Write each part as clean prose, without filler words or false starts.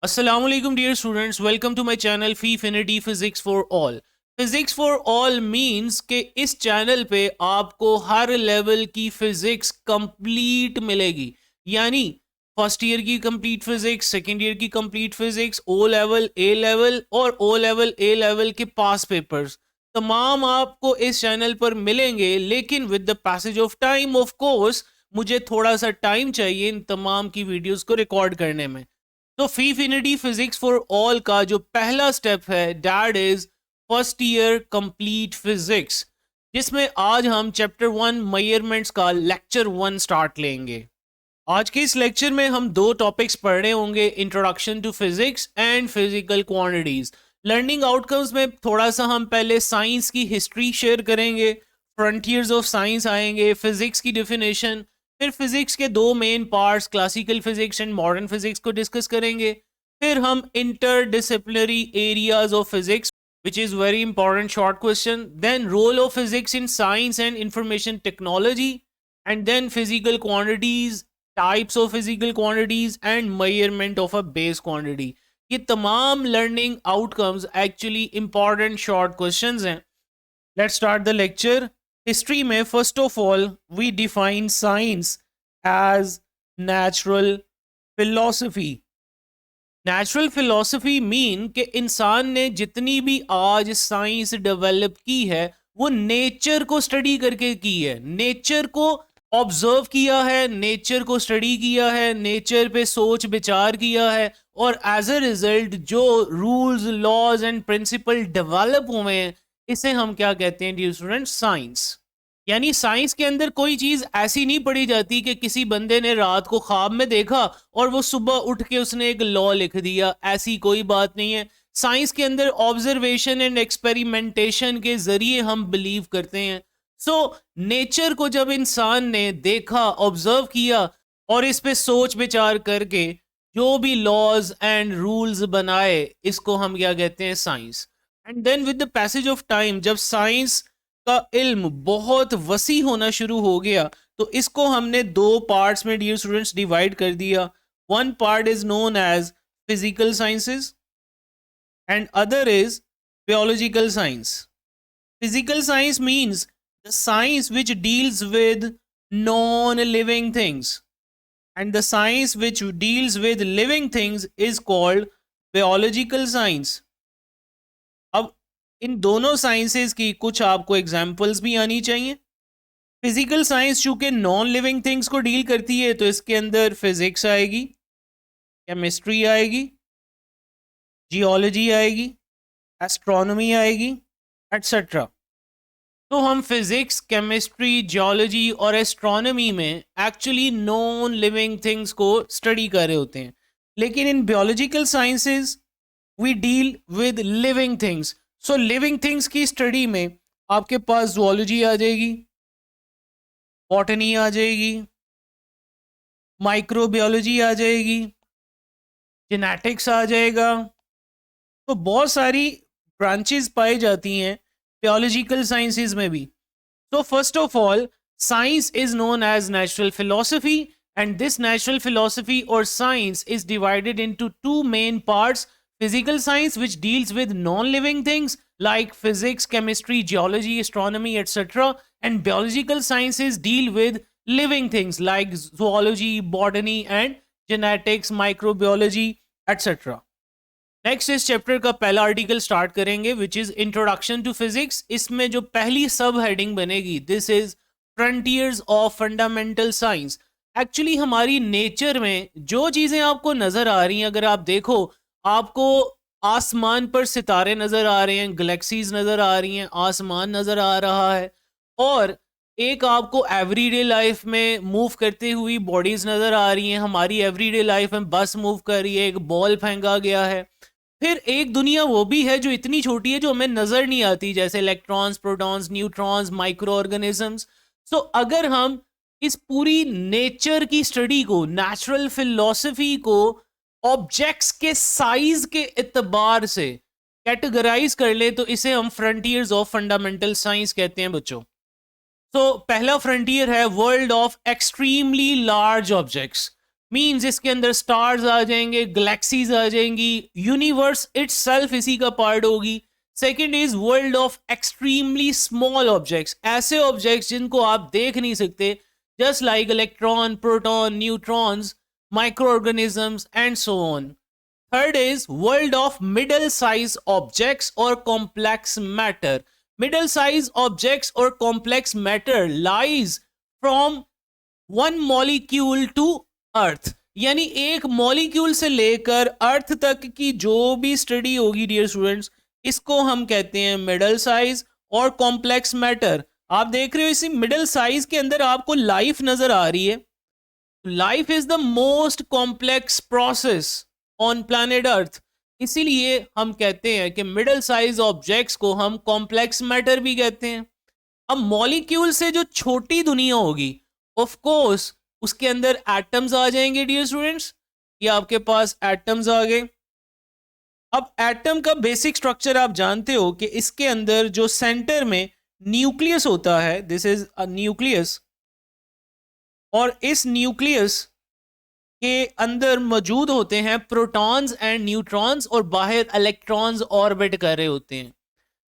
Assalamualaikum dear students, welcome to my channel Feefinity Physics for All. Physics for All means कि इस channel पे आपको हर level की physics complete मिलेगी, यानी फर्स्ट ईयर की कंप्लीट फिजिक्स, सेकेंड ईयर की कंप्लीट फिजिक्स, ओ लेवल, ए level और ओ लेवल, ए लेवल के पास पेपर्स तमाम आपको इस चैनल पर मिलेंगे। लेकिन with the passage of time of course मुझे थोड़ा सा टाइम चाहिए इन तमाम की वीडियोस को रिकॉर्ड करने में। तो फीफिनिटी फिजिक्स फॉर ऑल का जो पहला स्टेप है that is first year complete physics, जिसमें आज हम चैप्टर 1 मेजरमेंट्स का लेक्चर 1 स्टार्ट लेंगे। आज के इस लेक्चर में हम दो टॉपिक्स पढ़ रहे होंगे, introduction to physics and physical quantities. Learning outcomes में थोड़ा सा हम पहले साइंस की हिस्ट्री शेयर करेंगे, फ्रंटियर्स ऑफ साइंस आएंगे, फिजिक्स की डेफिनेशन, फिर फिजिक्स के दो main parts classical physics and modern physics को डिस्कस करेंगे। फिर हम interdisciplinary areas of physics which is very important short question, then role of physics in science and information technology, and then physical quantities, types of physical quantities and measurement of a base quantity। ये तमाम learning outcomes actually important short questions हैं। Let's start the lecture। History में first of all we define science as natural philosophy. Natural philosophy mean कि इंसान ने जितनी भी आज साइंस डेवलप की है वो नेचर को स्टडी करके की है, नेचर को ऑब्जर्व किया है, नेचर को स्टडी किया है, नेचर पे सोच विचार किया है, और एज अ रिजल्ट जो rules laws and principle develop हुए हैं इसे हम क्या कहते हैं डियर स्टूडेंट? साइंस। यानी साइंस के अंदर कोई चीज ऐसी नहीं पढ़ी जाती कि किसी बंदे ने रात को ख्वाब में देखा और वो सुबह उठ के उसने एक लॉ लिख दिया, ऐसी कोई बात नहीं है। साइंस के अंदर ऑब्जर्वेशन एंड एक्सपेरिमेंटेशन के जरिए हम बिलीव करते हैं। सो नेचर को जब इंसान ने देखा, ऑब्जर्व किया और इस पे सोच विचार करके जो भी लॉज एंड रूल्स बनाए, इसको हम क्या कहते हैं? Science. And then with the passage of time जब साइंस का इल्म बहुत वसी होना शुरू हो गया तो इसको हमने दो पार्ट्स में डियर स्टूडेंट्स डिवाइड कर दिया। One part is known as physical sciences and other is biological science। Physical science means the science which deals with non-living things, and the science which deals with living things is called biological science। अब इन दोनों sciences की कुछ आपको examples भी आनी चाहिए। Physical science चूंकि non living things को डील करती है तो इसके अंदर फिजिक्स आएगी, केमिस्ट्री आएगी, जियोलॉजी आएगी, एस्ट्रोनॉमी आएगी, एटसेट्रा। तो हम फिजिक्स, केमिस्ट्री, जियोलॉजी और एस्ट्रोनॉमी में एक्चुअली नॉन लिविंग थिंग्स को स्टडी कर रहे होते हैं। लेकिन in biological sciences we deal with living things. So living things की स्टडी में आपके पास जूलॉजी आ जाएगी, बॉटनी आ जाएगी, माइक्रोबायोलॉजी आ जाएगी, जेनेटिक्स आ जाएगा। तो बहुत सारी ब्रांचेस पाई जाती हैं बायोलॉजिकल साइंसेस में भी। So first of all, science is known as natural philosophy, and this natural philosophy or science is divided into two main parts: physical science, which deals with non-living things like physics, chemistry, geology, astronomy, etc., and biological sciences deal with living things like zoology, botany, and genetics, microbiology, etc. Next इस chapter का पहला article start करेंगे which is introduction to physics. इसमें जो पहली सब heading बनेगी this is frontiers of fundamental science. Actually हमारी नेचर में जो चीजें आपको नजर आ रही हैं, अगर आप देखो आपको आसमान पर सितारे नजर आ रहे हैं, गैलेक्सीज नजर आ रही हैं, आसमान नजर आ रहा है, और एक आपको एवरीडे लाइफ में मूव करती हुई बॉडीज नजर आ रही हैं। हमारी एवरीडे लाइफ में बस मूव कर रही है, एक बॉल फेंका गया है। फिर एक दुनिया वो भी है जो इतनी छोटी है जो हमें नजर नहीं आती, जैसे electrons, protons, neutrons, micro organisms. So अगर हम इस पूरी नेचर की स्टडी को, नेचुरल फिलॉसफी को ऑब्जेक्ट्स के साइज के एतबार से कैटेगराइज कर ले तो इसे हम फ्रंटियर्स ऑफ फंडामेंटल साइंस कहते हैं बच्चों। तो पहला फ्रंटियर है world of extremely large objects. Means इसके अंदर स्टार्स आ जाएंगे, गैलेक्सीज आ जाएंगी, यूनिवर्स इटसेल्फ इसी का पार्ट होगी। Second is world of extremely small objects, ऐसे ऑब्जेक्ट्स जिनको आप देख नहीं सकते, just like electron, proton, neutrons, micro organisms and so on. Third is world of middle size objects और complex matter. Middle size objects और complex matter lies from one molecule to earth, यानी एक molecule से लेकर अर्थ तक की जो भी स्टडी होगी डियर स्टूडेंट्स, इसको हम कहते हैं मिडल साइज और कॉम्प्लेक्स मैटर। आप देख रहे हो इसी मिडल साइज के अंदर आपको लाइफ नजर आ रही है। Life is the most complex process on planet earth, इसीलिए हम कहते हैं कि मिडल साइज ऑब्जेक्ट्स को हम कॉम्प्लेक्स मैटर भी कहते हैं। अब मॉलिक्यूल से जो छोटी दुनिया होगी, ऑफ कोर्स उसके अंदर एटम्स आ जाएंगे डियर स्टूडेंट्स। ये आपके पास एटम्स आ गए। अब एटम का बेसिक स्ट्रक्चर आप जानते हो कि इसके अंदर जो सेंटर में न्यूक्लियस होता है, दिस इज अ न्यूक्लियस, और इस न्यूक्लियस के अंदर मौजूद होते हैं प्रोटॉन्स एंड न्यूट्रॉन्स, और बाहर इलेक्ट्रॉन्स ऑर्बिट कर रहे होते हैं।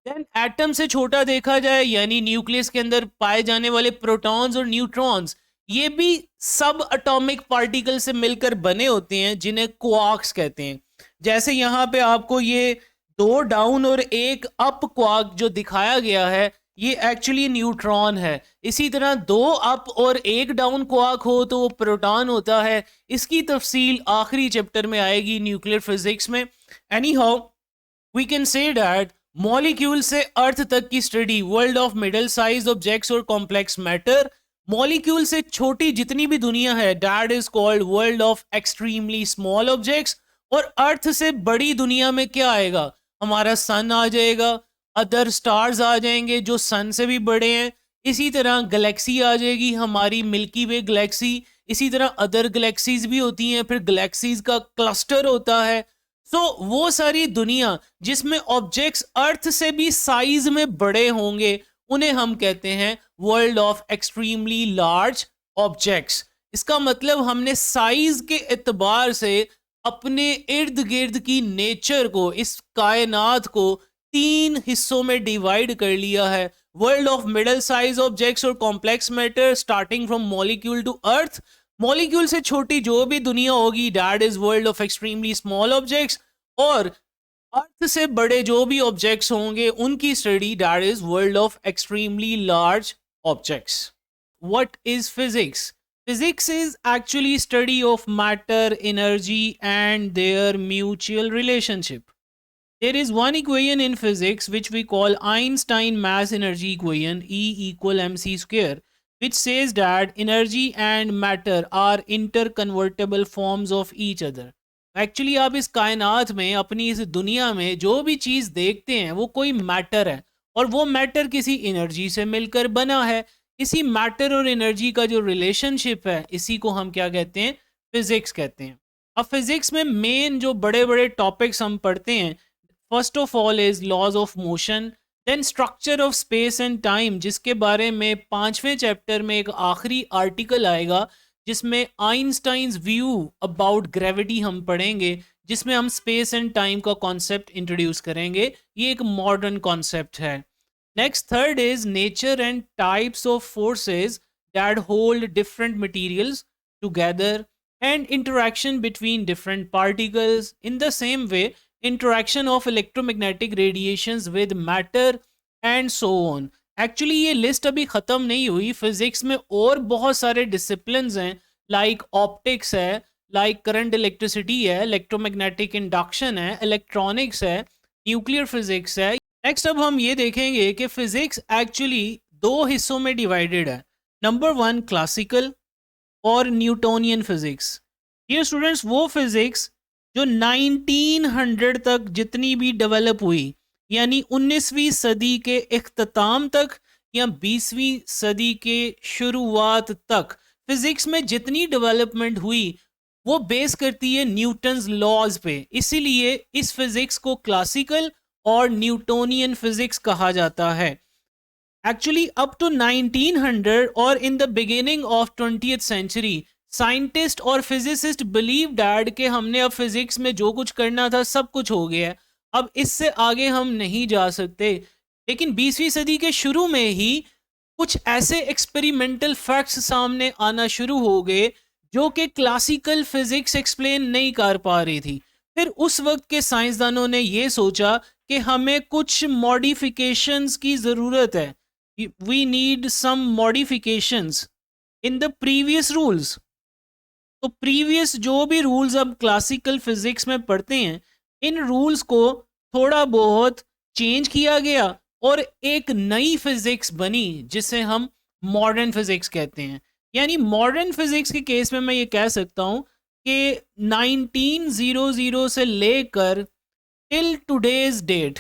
देन एटम से छोटा देखा जाए, यानी न्यूक्लियस के अंदर पाए जाने वाले प्रोटॉन्स और न्यूट्रॉन्स, ये भी सब एटॉमिक पार्टिकल से मिलकर बने होते हैं, जिन्हें क्वार्क्स कहते हैं। जैसे यहाँ पे आपको ये 2 डाउन और 1 अप क्वार्क जो दिखाया गया है, ये एक्चुअली न्यूट्रॉन है। इसी तरह 2 अप और 1 डाउन क्वार्क हो तो वो प्रोटॉन होता है। इसकी तफसील आखिरी चैप्टर में आएगी न्यूक्लियर फिजिक्स में। Anyhow we can say that molecule से अर्थ तक की स्टडी, world of middle size objects और कॉम्प्लेक्स मैटर, मॉलिक्यूल से छोटी जितनी भी दुनिया है, that is called world of extremely small objects. और अर्थ से बड़ी दुनिया में क्या आएगा, हमारा सन आ जाएगा, अदर स्टार्स आ जाएंगे जो सन से भी बड़े हैं, इसी तरह गैलेक्सी आ जाएगी, हमारी मिल्की वे गैलेक्सी, इसी तरह अदर गैलेक्सीज भी होती हैं, फिर गैलेक्सीज का क्लस्टर होता है। सो वो सारी दुनिया जिसमें ऑब्जेक्ट्स अर्थ से भी साइज में बड़े होंगे, उन्हें हम कहते हैं world of extremely large objects. इसका मतलब हमने साइज के एतबार से अपने इर्द गिर्द की नेचर को, इस कायनात को 3 हिस्सों में डिवाइड कर लिया है। World of middle size objects और complex matter starting from molecule to earth. Molecule से छोटी जो भी दुनिया होगी, that is world of extremely small objects. और अर्थ से बड़े जो भी ऑब्जेक्ट्स होंगे उनकी study, that is world of extremely large objects. What is physics? Physics is actually study of matter, energy and their mutual relationship. There is one equation in physics which we call Einstein mass energy equation, E equal mc square, which says that energy and matter are interconvertible forms of each other. Actually आप इस कायनात में, अपनी इस दुनिया में जो भी चीज़ देखते हैं वो कोई मैटर है, और वो मैटर किसी एनर्जी से मिलकर बना है। इसी मैटर और एनर्जी का जो रिलेशनशिप है, इसी को हम क्या कहते हैं, फिजिक्स कहते हैं। अब फिजिक्स में मेन जो बड़े बड़े टॉपिक्स हम पढ़ते हैं, first of all is laws of motion, then structure of space and time, जिसके बारे में 5वें चैप्टर में एक आखिरी आर्टिकल आएगा जिसमें आइंस्टाइंस व्यू अबाउट ग्रेविटी हम पढ़ेंगे, जिसमें हम स्पेस एंड टाइम का कॉन्सेप्ट इंट्रोड्यूस करेंगे। ये एक मॉडर्न कॉन्सेप्ट है। Next, third is nature and types of forces that hold different materials together and interaction between different particles. In the same way, interaction of electromagnetic radiations with matter and so on. Actually ये list अभी ख़त्म नहीं हुई। Physics में और बहुत सारे disciplines हैं, लाइक ऑप्टिक्स है, लाइक करंट इलेक्ट्रिसिटी है, इलेक्ट्रोमैग्नेटिक इंडक्शन है, इलेक्ट्रॉनिक्स है, न्यूक्लियर फिजिक्स है। नेक्स्ट अब हम ये देखेंगे कि फिजिक्स एक्चुअली 2 हिस्सों में डिवाइडेड है। नंबर 1 क्लासिकल और न्यूटोनियन फिजिक्स। ये स्टूडेंट्स वो फिजिक्स जो 1900 तक जितनी भी डेवलप हुई, यानी 19वीं सदी के इख्तिताम तक या 20वीं सदी के शुरुआत तक फिजिक्स में जितनी डेवलपमेंट हुई, वो बेस करती है न्यूटन्स लॉज पे। इसीलिए इस फिजिक्स को क्लासिकल और न्यूटोनियन फिजिक्स कहा जाता है। एक्चुअली अप टू 1900 और in the beginning of 20th century scientist और फिजिसिस्ट बिलीव डैड कि हमने अब फिजिक्स में जो कुछ करना था सब कुछ हो गया है, अब इससे आगे हम नहीं जा सकते। लेकिन 20वीं सदी के शुरू में ही कुछ ऐसे एक्सपेरिमेंटल फैक्ट्स सामने आना शुरू हो गए जो कि क्लासिकल फिजिक्स एक्सप्लेन नहीं कर पा रही थी। फिर उस वक्त के साइंसदानों ने ये सोचा कि हमें कुछ मॉडिफिकेशंस की ज़रूरत है, we need some modifications in the previous rules. तो प्रीवियस जो भी रूल्स अब क्लासिकल फिजिक्स में पढ़ते हैं, इन रूल्स को थोड़ा बहुत चेंज किया गया और एक नई फिजिक्स बनी जिसे हम मॉडर्न फिजिक्स कहते हैं। यानी मॉडर्न फिजिक्स के केस में मैं ये कह सकता हूँ कि 1900 से लेकर टिल टुडेज डेट,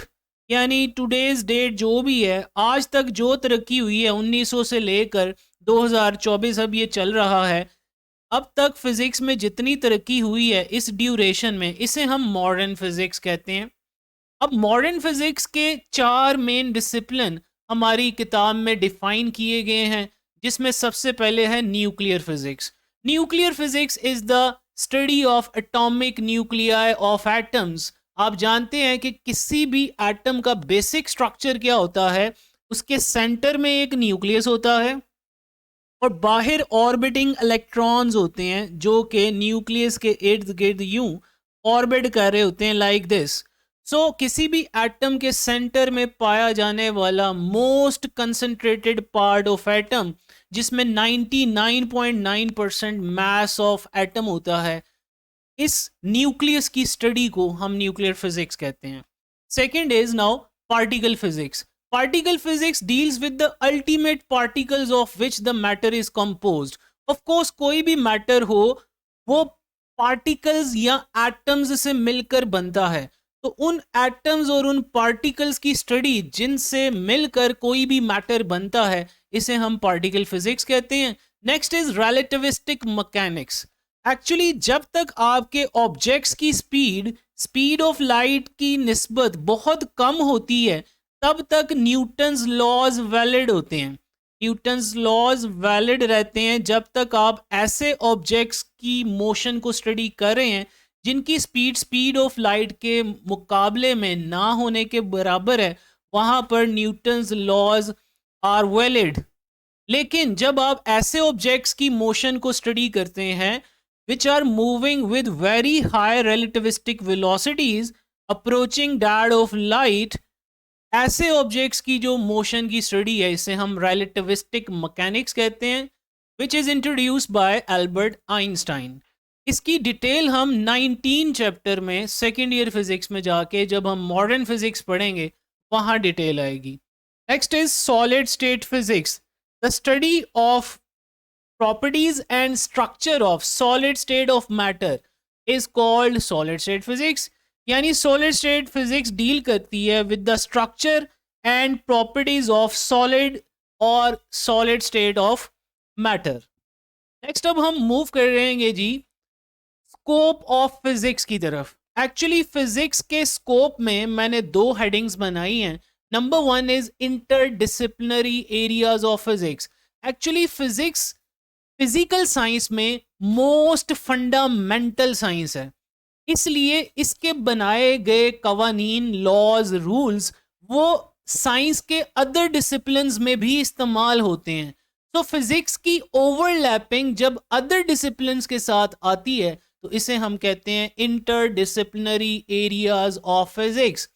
यानी टुडेज डेट जो भी है, आज तक जो तरक्की हुई है 1900 से लेकर 2024 अब ये चल रहा है, अब तक फिजिक्स में जितनी तरक्की हुई है इस ड्यूरेशन में, इसे हम मॉडर्न फिजिक्स कहते हैं। अब मॉडर्न फिजिक्स के 4 मेन डिसिप्लिन हमारी किताब में डिफाइन किए गए हैं, जिसमें सबसे पहले है nuclear physics. Nuclear physics is the study of atomic nuclei of atoms. आप जानते हैं कि किसी भी एटम का बेसिक स्ट्रक्चर क्या होता है, उसके सेंटर में एक न्यूक्लियस होता है और बाहर ऑर्बिटिंग इलेक्ट्रॉन्स होते हैं जो कि न्यूक्लियस के इर्द गिर्द यूं ऑर्बिट कर रहे होते हैं लाइक दिस। सो किसी भी एटम के सेंटर में पाया जाने वाला most concentrated part of atom, जिसमें 99.9% मास ऑफ एटम होता है, इस न्यूक्लियस की स्टडी को हम न्यूक्लियर फिजिक्स कहते हैं। Second is now particle physics. Particle physics deals with the ultimate particles of which the matter is composed. Of course, कोई भी मैटर हो वो पार्टिकल्स या एटम्स से मिलकर बनता है, तो उन एटम्स और उन पार्टिकल्स की स्टडी जिनसे मिलकर कोई भी मैटर बनता है, इसे हम पार्टिकल फिजिक्स कहते हैं। Next is relativistic mechanics. Actually जब तक आपके ऑब्जेक्ट्स की स्पीड ऑफ लाइट की निस्बत बहुत कम होती है, तब तक न्यूटन्स लॉज वैलिड होते हैं। न्यूटन्स लॉज वैलिड रहते हैं जब तक आप ऐसे ऑब्जेक्ट्स की मोशन को स्टडी कर रहे हैं जिनकी स्पीड ऑफ लाइट के मुकाबले में ना होने के बराबर है, वहाँ पर न्यूटन्स लॉज आर वैलिड। लेकिन जब आप ऐसे ऑब्जेक्ट्स की मोशन को स्टडी करते हैं which are moving with very high relativistic velocities approaching that of light, ऐसे ऑब्जेक्ट्स की जो मोशन की स्टडी है, इसे हम रिलेटिविस्टिक मैकेनिक्स कहते हैं, which is introduced by Albert Einstein. इसकी डिटेल हम 19 चैप्टर में सेकेंड ईयर फिजिक्स में जाके जब हम मॉडर्न फिजिक्स पढ़ेंगे वहाँ डिटेल आएगी। Next is solid state physics, the study of properties and structure of solid state of matter is called solid state physics. यानी सॉलिड स्टेट फिजिक्स डील करती है with the structure and properties of solid और solid state of matter. Next अब हम move कर रहे हैं जी scope of physics की तरफ। एक्चुअली फिजिक्स के स्कोप में मैंने 2 हेडिंग्स बनाई हैं। Number 1 is interdisciplinary areas of physics. Actually physics physical science में मोस्ट फंडामेंटल साइंस है, इसलिए इसके बनाए गए कवानीन, लॉज, रूल्स वो साइंस के अदर डिसिप्लिन्स में भी इस्तेमाल होते हैं। तो फिजिक्स की ओवरलैपिंग जब अदर डिसिप्लिन्स के साथ आती है तो इसे हम कहते हैं interdisciplinary areas of physics.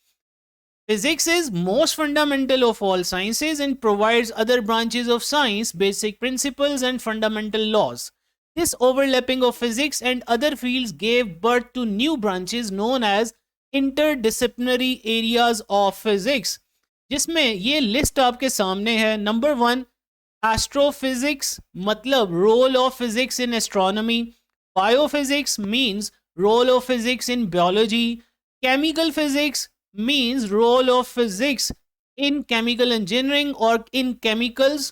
Physics is most fundamental of all sciences and provides other branches of science basic principles and fundamental laws. This overlapping of physics and other fields gave birth to new branches known as interdisciplinary areas of physics, जिसमें ये list आपके सामने है। Number 1 astrophysics, मतलब role of physics in astronomy. Biophysics means role of physics in biology. Chemical physics means role of physics in chemical engineering or in chemicals.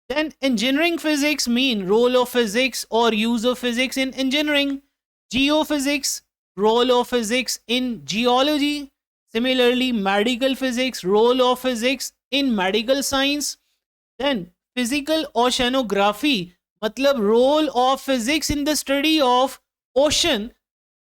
Then engineering physics mean role of physics or use of physics in engineering. Geophysics, role of physics in geology. Similarly, medical physics, role of physics in medical science. Then physical oceanography मतलब role of physics in the study of ocean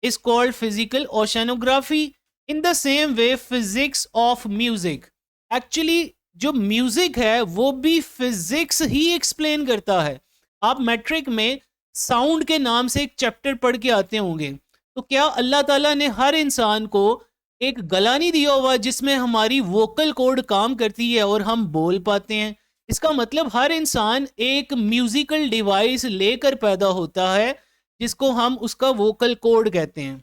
is called physical oceanography. In the same way physics of music, actually जो music है वो भी physics ही explain करता है. आप matric में sound के नाम से एक चैप्टर पढ़ के आते होंगे. तो क्या अल्लाह ताला ने हर इंसान को एक गला नहीं दिया हुआ जिसमें हमारी वोकल कॉर्ड काम करती है और हम बोल पाते हैं? इसका मतलब हर इंसान एक म्यूजिकल डिवाइस लेकर पैदा होता है जिसको हम उसका वोकल कॉर्ड कहते हैं.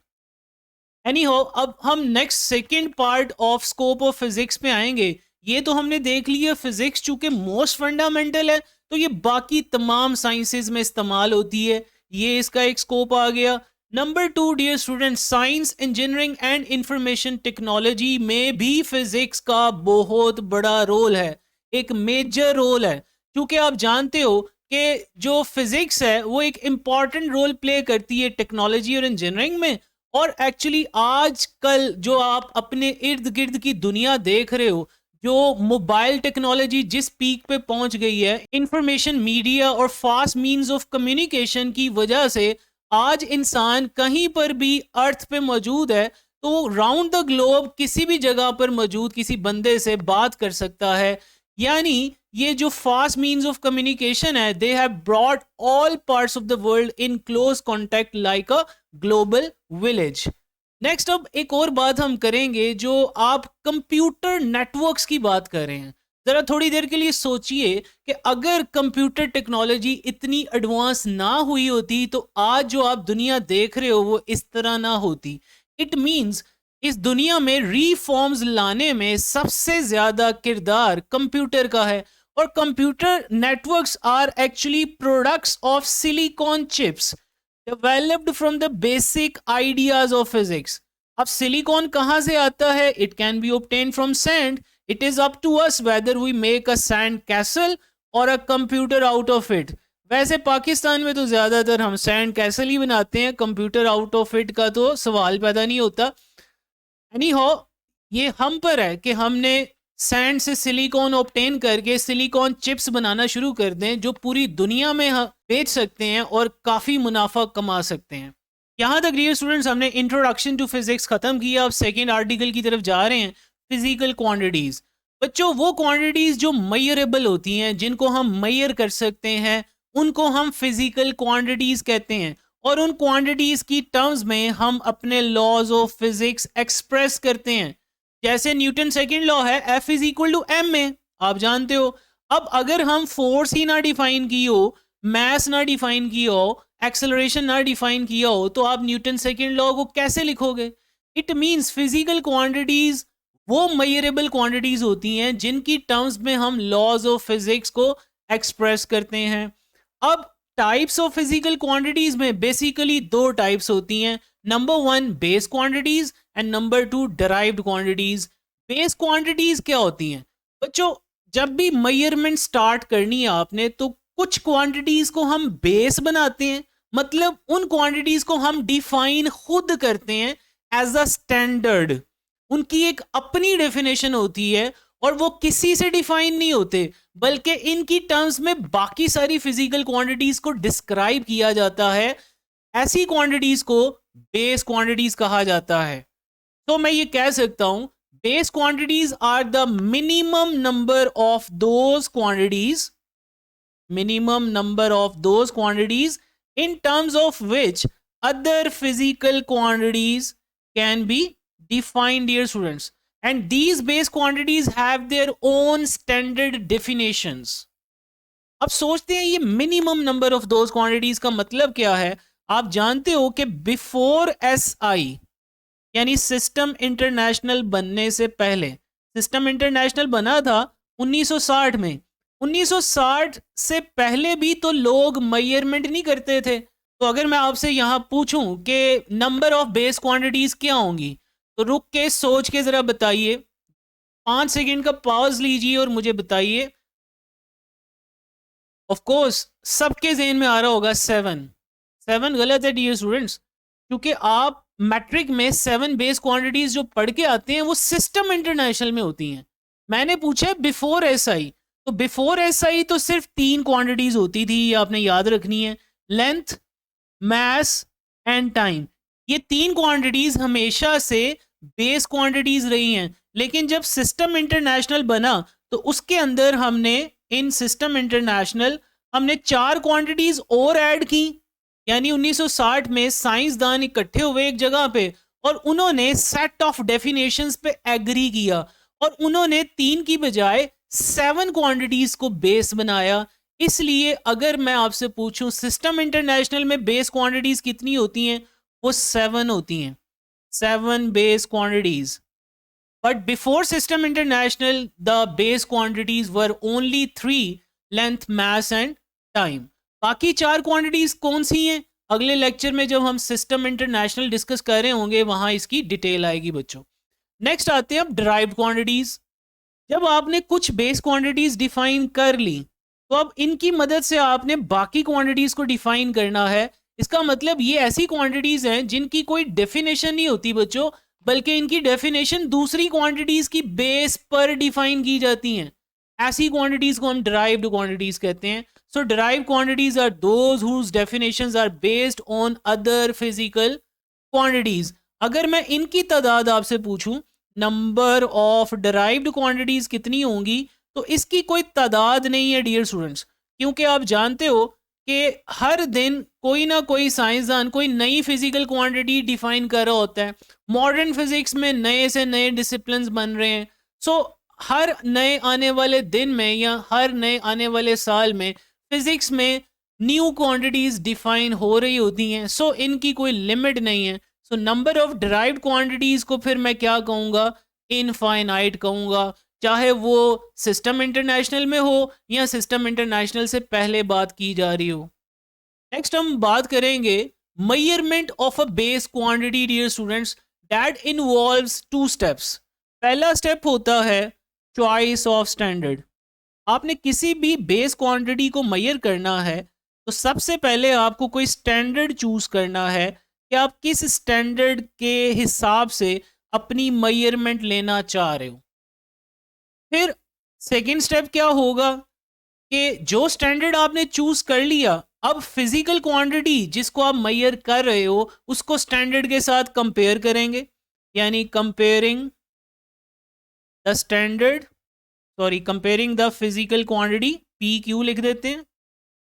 एनीहो, अब हम next second part of scope of physics पे आएंगे. ये तो हमने देख लिया फिजिक्स चूंकि मोस्ट फंडामेंटल है तो ये बाकी तमाम साइंसेज में इस्तेमाल होती है. ये इसका एक स्कोप आ गया. Number 2 dear student, science, engineering and information technology में भी फिजिक्स का बहुत बड़ा रोल है, एक मेजर रोल है. क्योंकि आप जानते हो कि जो फिजिक्स है वो एक इम्पॉर्टेंट रोल प्ले करती है टेक्नोलॉजी और इंजीनियरिंग में. और एक्चुअली आजकल जो आप अपने इर्द गिर्द की दुनिया देख रहे हो, जो मोबाइल टेक्नोलॉजी जिस पीक पे पहुंच गई है, इंफॉर्मेशन मीडिया और फास्ट मीन्स ऑफ कम्युनिकेशन की वजह से आज इंसान कहीं पर भी अर्थ पे मौजूद है तो वो राउंड द ग्लोब किसी भी जगह पर मौजूद किसी बंदे से बात कर सकता है. यानी ये जो फास्ट मीन्स ऑफ कम्युनिकेशन है, they have brought all parts of the world in close contact like a global village. Next, अब एक और बात हम करेंगे. जो आप कंप्यूटर नेटवर्क्स की बात कर रहे हैं, जरा थोड़ी देर के लिए सोचिए कि अगर कंप्यूटर टेक्नोलॉजी इतनी एडवांस ना हुई होती तो आज जो आप दुनिया देख रहे हो वो इस तरह ना होती. इट मीन्स इस दुनिया में रीफॉर्म्स लाने में सबसे ज्यादा किरदार कंप्यूटर का है. और computer networks are actually products of silicon chips developed from the basic ideas of physics. अब सिलिकॉन कहाँ से आता है? It can be obtain from sand. It is up to us whether we make a sand castle or a computer out of it. वैसे पाकिस्तान में तो ज्यादातर हम सैंड कैसल ही बनाते हैं, कंप्यूटर आउट ऑफ इट का तो सवाल पैदा नहीं होता. एनीहो, ये हम पर है कि हमने सैंड से सिलिकॉन ऑब्टेन करके सिलिकॉन चिप्स बनाना शुरू कर दें जो पूरी दुनिया में बेच सकते हैं और काफ़ी मुनाफा कमा सकते हैं. यहाँ तक डियर स्टूडेंट्स हमने इंट्रोडक्शन टू फिजिक्स ख़त्म किया. अब सेकेंड आर्टिकल की तरफ जा रहे हैं, फिजिकल क्वांटिटीज़. बच्चों, वो क्वांटिटीज़ जो मेजरेबल होती हैं, जिनको हम मेजर कर सकते हैं, उनको हम फिजिकल क्वांटिटीज़ कहते हैं. और उन क्वांटिटीज़ की टर्म्स में हम अपने लॉज ऑफ फिजिक्स एक्सप्रेस करते हैं. जैसे न्यूटन सेकंड लॉ है F is equal to m में, आप जानते हो. अब अगर हम फोर्स ही ना डिफाइन की हो, मैस ना डिफाइन की हो, एक्सेलरेशन ना डिफाइन किया हो, तो आप न्यूटन सेकंड लॉ को कैसे लिखोगे? इट मींस फिजिकल क्वांटिटीज वो मेजरेबल क्वांटिटीज होती हैं जिनकी टर्म्स में हम लॉज ऑफ फिजिक्स को एक्सप्रेस करते हैं. अब टाइप्स ऑफ फिजिकल क्वांटिटीज में बेसिकली दो टाइप्स होती हैं. Number 1 base quantities and number 2 derived quantities. Base quantities क्या होती हैं बच्चों? जब भी मेजरमेंट स्टार्ट करनी है आपने तो कुछ क्वांटिटीज को हम बेस बनाते हैं, मतलब उन क्वांटिटीज को हम डिफाइन खुद करते हैं एज अ स्टैंडर्ड. उनकी एक अपनी डेफिनेशन होती है और वो किसी से डिफाइन नहीं होते, बल्कि इनकी टर्म्स में बाकी सारी फिजिकल क्वांटिटीज को डिस्क्राइब किया जाता है. ऐसी क्वांटिटीज को बेस क्वांटिटीज कहा जाता है. तो मैं ये कह सकता हूं base quantities are the minimum number of those quantities, minimum number of those quantities in terms of which other physical quantities can be defined, dear students. And these base quantities have their own standard definitions. अब सोचते हैं ये minimum number of those quantities का मतलब क्या है? आप जानते हो कि बिफोर SI यानी सिस्टम इंटरनेशनल बनने से पहले, सिस्टम इंटरनेशनल बना था 1960 में. 1960 से पहले भी तो लोग मेजरमेंट नहीं करते थे. तो अगर मैं आपसे यहां पूछूं कि नंबर ऑफ बेस क्वांटिटीज क्या होंगी, तो रुक के सोच के जरा बताइए. 5 सेकंड का पॉज लीजिए और मुझे बताइए. ऑफ कोर्स सबके ज़हन में आ रहा होगा 7. 7 गलत है डियर स्टूडेंट्स, क्योंकि आप मैट्रिक में 7 बेस क्वांटिटीज जो पढ़ के आते हैं वो सिस्टम इंटरनेशनल में होती हैं. मैंने पूछा बिफोर SI, तो बिफोर एसआई तो सिर्फ 3 क्वांटिटीज होती थी, ये आपने याद रखनी है, लेंथ, मास एंड टाइम। ये 3 क्वांटिटीज हमेशा से बेस क्वांटिटीज रही हैं, लेकिन जब सिस्टम इंटरनेशनल बना तो उसके अंदर हमने, इन सिस्टम इंटरनेशनल हमने 4 क्वांटिटीज और ऐड की। यानी 1960 में साइंसदान इकट्ठे हुए एक जगह पे और उन्होंने सेट ऑफ डेफिनेशंस पे एग्री किया और उन्होंने 3 की बजाय 7 क्वांटिटीज को बेस बनाया। इसलिए अगर मैं आपसे पूछूं सिस्टम इंटरनेशनल में बेस क्वांटिटीज कितनी होती हैं, वो 7 होती हैं, 7 base quantities. But before System International, the base quantities were only 3: length, mass and time. बाकी 4 क्वांटिटीज कौन सी हैं? अगले लेक्चर में जब हम सिस्टम इंटरनेशनल डिस्कस कर रहे होंगे वहां इसकी डिटेल आएगी बच्चों। नेक्स्ट आते हैं अब डिराइव्ड क्वांटिटीज। जब आपने कुछ बेस क्वांटिटीज डिफाइन कर ली तो अब इनकी मदद से आपने बाकी क्वांटिटीज को डिफाइन करना है। इसका मतलब ये ऐसी क्वांटिटीज हैं जिनकी कोई डेफिनेशन नहीं होती बच्चों, बल्कि इनकी डेफिनेशन दूसरी क्वांटिटीज की बेस पर डिफाइन की जाती हैं। ऐसी क्वांटिटीज को हम डिराइव्ड क्वांटिटीज कहते हैं। So derived quantities are those whose definitions are based on other physical quantities. अगर मैं इनकी तादाद आपसे पूछूं, नंबर ऑफ डिराइव्ड क्वांटिटीज कितनी होंगी, तो इसकी कोई तादाद नहीं है डियर स्टूडेंट्स, क्योंकि आप जानते हो कि हर दिन कोई ना कोई साइंसदान कोई नई फिजिकल क्वांटिटी डिफाइन कर रहा होता है। मॉडर्न फिजिक्स में नए से नए डिसिप्लिन्स बन रहे हैं। सो हर नए आने वाले दिन में या हर नए आने वाले साल में फिजिक्स में न्यू क्वांटिटीज डिफाइन हो रही होती हैं। सो इनकी कोई लिमिट नहीं है। So number of derived quantities को फिर मैं क्या कहूँगा, इनफाइनाइट कहूँगा, चाहे वो सिस्टम इंटरनेशनल में हो या सिस्टम इंटरनेशनल से पहले बात की जा रही हो। नेक्स्ट हम बात करेंगे measurement of a base quantity dear students, that involves 2 steps. पहला स्टेप होता है चॉइस ऑफ स्टैंडर्ड। आपने किसी भी बेस क्वांटिटी को मेजर करना है तो सबसे पहले आपको कोई स्टैंडर्ड चूज करना है कि आप किस स्टैंडर्ड के हिसाब से अपनी मेजरमेंट लेना चाह रहे हो। फिर सेकेंड स्टेप क्या होगा कि जो स्टैंडर्ड आपने चूज कर लिया, अब फिजिकल क्वांटिटी जिसको आप मेजर कर रहे हो उसको स्टैंडर्ड के साथ कंपेयर करेंगे, यानी comparing the standard, sorry comparing the physical quantity, P Q लिख देते हैं,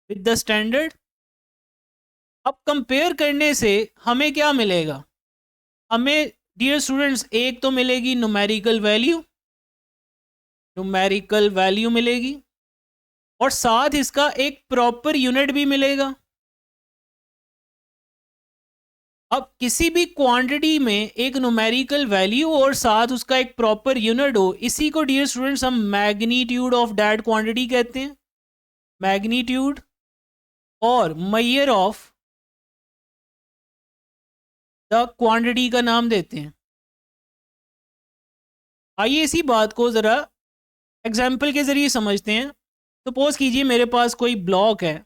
विद द स्टैंडर्ड। अब कंपेयर करने से हमें क्या मिलेगा, हमें डियर स्टूडेंट्स एक तो मिलेगी न्यूमेरिकल वैल्यू, न्यूमेरिकल वैल्यू मिलेगी और साथ इसका एक प्रॉपर यूनिट भी मिलेगा। अब किसी भी क्वांटिटी में एक न्यूमेरिकल वैल्यू और साथ उसका एक प्रॉपर यूनिट हो, इसी को डियर स्टूडेंट्स हम मैग्नीट्यूड ऑफ दैट क्वांटिटी कहते हैं। मैग्नीट्यूड और मेजर ऑफ द क्वांटिटी का नाम देते हैं। आइए इसी बात को जरा एग्जाम्पल के जरिए समझते हैं। सपोज कीजिए मेरे पास कोई ब्लॉक है,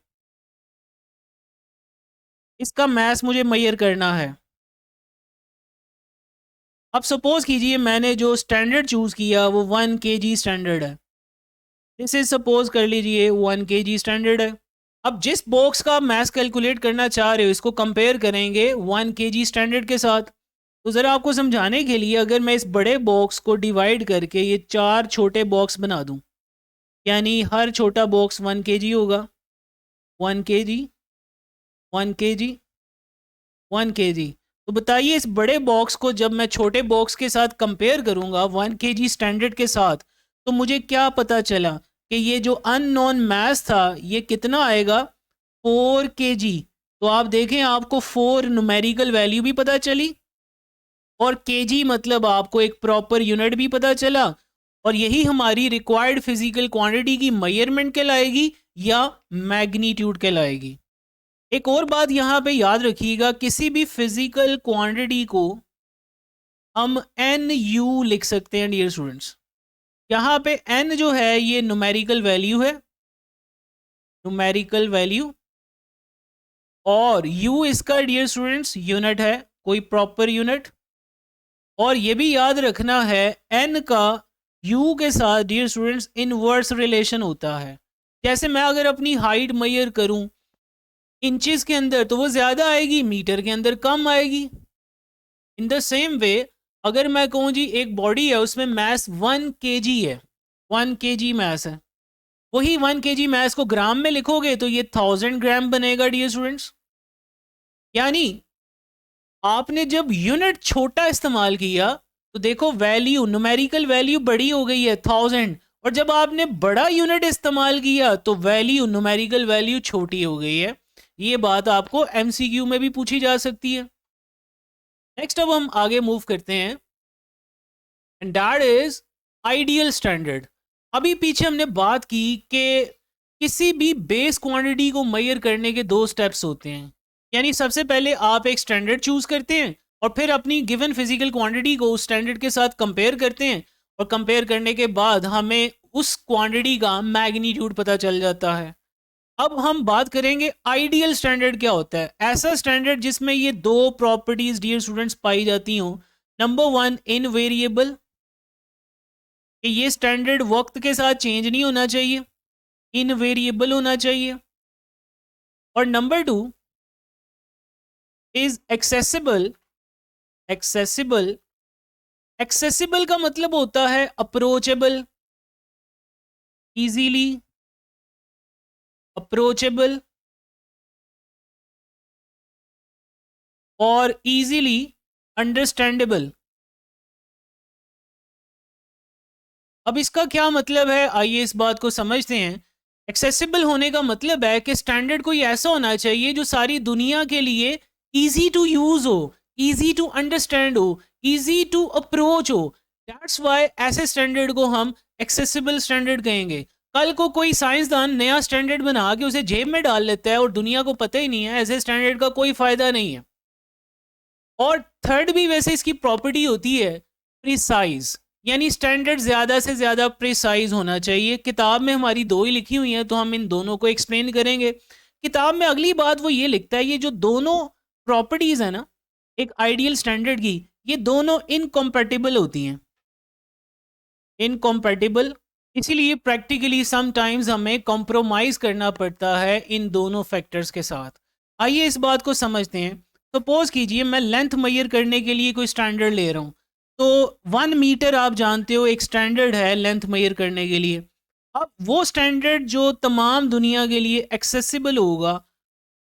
इसका मास मुझे मेजर करना है। अब सपोज कीजिए मैंने जो स्टैंडर्ड चूज किया वो 1 kg स्टैंडर्ड है। दिस इज सपोज कर लीजिए 1 kg स्टैंडर्ड है। अब जिस बॉक्स का आप मास कैलकुलेट करना चाह रहे हो इसको कंपेयर करेंगे 1 kg स्टैंडर्ड के साथ। तो ज़रा आपको समझाने के लिए अगर मैं इस बड़े बॉक्स को डिवाइड करके ये 4 छोटे बॉक्स बना दूं, यानी हर छोटा बॉक्स 1 kg होगा, 1 kg, 1 kg, 1 kg। तो बताइए इस बड़े बॉक्स को जब मैं छोटे बॉक्स के साथ कंपेयर करूंगा 1 kg स्टैंडर्ड के साथ, तो मुझे क्या पता चला कि ये जो अननोन मास था ये कितना आएगा, 4 kg। तो आप देखें आपको 4 न्यूमेरिकल वैल्यू भी पता चली और kg मतलब आपको एक प्रॉपर यूनिट भी पता चला, और यही हमारी रिक्वायर्ड फिजिकल क्वांटिटी की मेजरमेंट कहलाएगी या मैग्नीट्यूड कहलाएगी। एक और बात यहाँ पे याद रखिएगा, किसी भी फिजिकल क्वांटिटी को हम NU लिख सकते हैं डियर स्टूडेंट्स। यहाँ पे N जो है ये न्यूमेरिकल वैल्यू है, न्यूमेरिकल वैल्यू, और U इसका डियर स्टूडेंट्स यूनिट है, कोई प्रॉपर यूनिट। और ये भी याद रखना है N का यू के साथ डियर स्टूडेंट्स इनवर्स रिलेशन होता है। जैसे मैं अगर अपनी हाइट मेजर करूं इंचेस के अंदर तो वो ज़्यादा आएगी, मीटर के अंदर कम आएगी। इन द सेम वे अगर मैं कहूँ जी एक बॉडी है उसमें मैस 1 kg है, 1 kg मैस है, वही 1 kg मैस को ग्राम में लिखोगे तो ये 1000 ग्राम बनेगा डियर स्टूडेंट्स। यानी आपने जब यूनिट छोटा इस्तेमाल किया तो देखो वैल्यू, न्यूमेरिकल वैल्यू बड़ी हो गई है 1000, और जब आपने बड़ा यूनिट इस्तेमाल किया तो वैल्यू, न्यूमेरिकल वैल्यू छोटी हो गई है। ये बात आपको एमसीक्यू में भी पूछी जा सकती है। नेक्स्ट अब हम आगे मूव करते हैं, and that is ideal standard. अभी पीछे हमने बात की कि किसी भी बेस क्वांटिटी को मेजर करने के 2 स्टेप्स होते हैं। यानी सबसे पहले आप एक स्टैंडर्ड चूज करते हैं और फिर अपनी गिवन फिजिकल क्वांटिटी को उस स्टैंडर्ड के साथ कंपेयर करते हैं, और कंपेयर करने के बाद हमें उस क्वांटिटी का मैग्नीट्यूड पता चल जाता है। अब हम बात करेंगे आइडियल स्टैंडर्ड क्या होता है। ऐसा स्टैंडर्ड जिसमें ये 2 प्रॉपर्टीज डियर स्टूडेंट्स पाई जाती हों। नंबर 1 इनवेरिएबल, कि ये स्टैंडर्ड वक्त के साथ चेंज नहीं होना चाहिए, इनवेरिएबल होना चाहिए। और number 2 is accessible. Accessible, accessible का मतलब होता है अप्रोचेबल, इजीली अप्रोचेबल और इजीली अंडरस्टैंडेबल। अब इसका क्या मतलब है, आइए इस बात को समझते हैं। एक्सेसिबल होने का मतलब है कि स्टैंडर्ड कोई ऐसा होना चाहिए जो सारी दुनिया के लिए इजी टू यूज हो, इजी टू अंडरस्टैंड हो, इजी टू अप्रोच हो। दैट्स वाई ऐसे स्टैंडर्ड को हम एक्सेसिबल स्टैंडर्ड कहेंगे। कल को कोई साइंसदान नया स्टैंडर्ड बना के उसे जेब में डाल लेता है और दुनिया को पता ही नहीं है, ऐसे स्टैंडर्ड का कोई फायदा नहीं है। और थर्ड भी वैसे इसकी प्रॉपर्टी होती है प्रिसाइज, यानी स्टैंडर्ड ज़्यादा से ज़्यादा प्रिसाइज होना चाहिए। किताब में हमारी 2 ही लिखी हुई हैं तो हम इन दोनों को एक्सप्लेन करेंगे। किताब में अगली बात वो ये लिखता है, ये जो दोनों प्रॉपर्टीज़ है ना एक आइडियल स्टैंडर्ड की, ये दोनों इनकम्पैटिबल होती हैं, इनकम्पैटिबल। इसीलिए प्रैक्टिकली समटाइम्स हमें कॉम्प्रोमाइज़ करना पड़ता है इन दोनों फैक्टर्स के साथ। आइए इस बात को समझते हैं। सपोज कीजिए मैं लेंथ मेजर करने के लिए कोई स्टैंडर्ड ले रहा हूँ, तो 1 मीटर आप जानते हो एक स्टैंडर्ड है लेंथ मेजर करने के लिए। अब वो स्टैंडर्ड जो तमाम दुनिया के लिए एक्सेसिबल होगा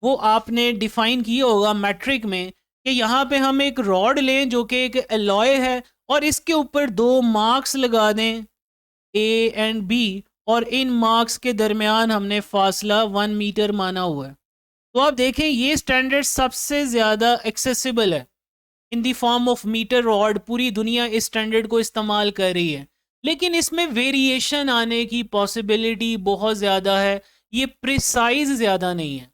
वो आपने डिफाइन किया होगा मैट्रिक में, कि यहाँ पे हम एक रॉड लें जो कि एक एलॉय है और इसके ऊपर 2 मार्क्स लगा दें ए एंड बी, और इन मार्क्स के दरमियान हमने फासला 1 मीटर माना हुआ है। तो आप देखें ये स्टैंडर्ड सबसे ज़्यादा एक्सेसिबल है in the form of metre rod. पूरी दुनिया इस स्टैंडर्ड को इस्तेमाल कर रही है, लेकिन इसमें वेरिएशन आने की पॉसिबिलिटी बहुत ज़्यादा है, ये प्रिसाइज ज़्यादा नहीं है।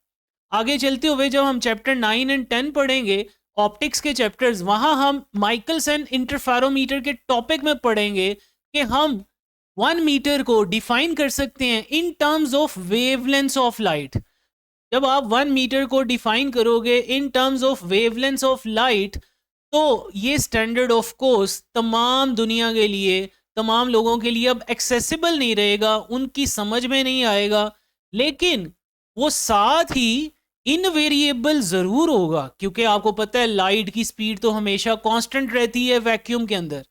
आगे चलते हुए जब हम चैप्टर 9 एंड 10 पढ़ेंगे ऑप्टिक्स के चैप्टर्स, वहाँ हम माइकलसन इंटरफेरोमीटर के टॉपिक में पढ़ेंगे कि हम 1 मीटर को डिफाइन कर सकते हैं in terms of wavelength of light. जब आप 1 मीटर को डिफाइन करोगे in terms of wavelength of light, तो ये स्टैंडर्ड ऑफ कोर्स तमाम दुनिया के लिए, तमाम लोगों के लिए अब एक्सेसिबल नहीं रहेगा, उनकी समझ में नहीं आएगा, लेकिन वो साथ ही इनवेरिएबल ज़रूर होगा, क्योंकि आपको पता है लाइट की स्पीड तो हमेशा कांस्टेंट रहती है वैक्यूम के अंदर।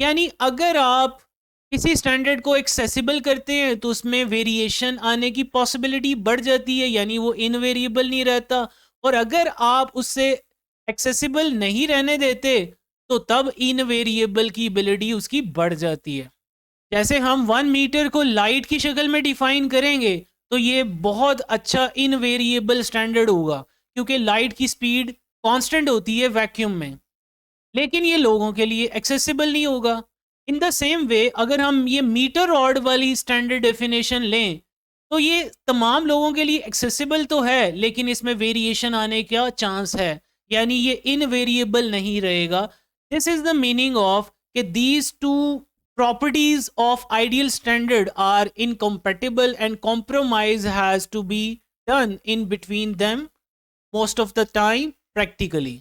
यानी अगर आप किसी स्टैंडर्ड को एक्सेसिबल करते हैं तो उसमें वेरिएशन आने की पॉसिबिलिटी बढ़ जाती है, यानी वो इनवेरिएबल नहीं रहता। और अगर आप उससे एक्सेसिबल नहीं रहने देते तो तब इनवेरिएबल की एबिलिटी उसकी बढ़ जाती है। जैसे हम 1 मीटर को लाइट की शक्ल में डिफाइन करेंगे तो ये बहुत अच्छा इनवेरिएबल स्टैंडर्ड होगा, क्योंकि लाइट की स्पीड कांस्टेंट होती है वैक्यूम में, लेकिन ये लोगों के लिए एक्सेसिबल नहीं होगा। इन द सेम वे अगर हम ये मीटर रॉड वाली स्टैंडर्ड डेफिनेशन लें तो ये तमाम लोगों के लिए एक्सेसिबल तो है, लेकिन इसमें वेरिएशन आने का चांस है, यानी ये इनवेरिएबल नहीं रहेगा। This is the meaning of कि these two properties of ideal standard are incompatible and compromise has to be done in between them most of the time practically.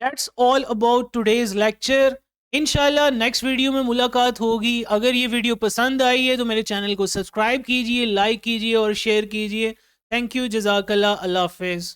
That's all about today's lecture. इंशाल्लाह next video में मुलाकात होगी। अगर ये video पसंद आई है तो मेरे चैनल को सब्सक्राइब कीजिए, लाइक कीजिए और शेयर कीजिए। थैंक यू, जज़ाकल्लाह, अल्लाह हाफ़िज़।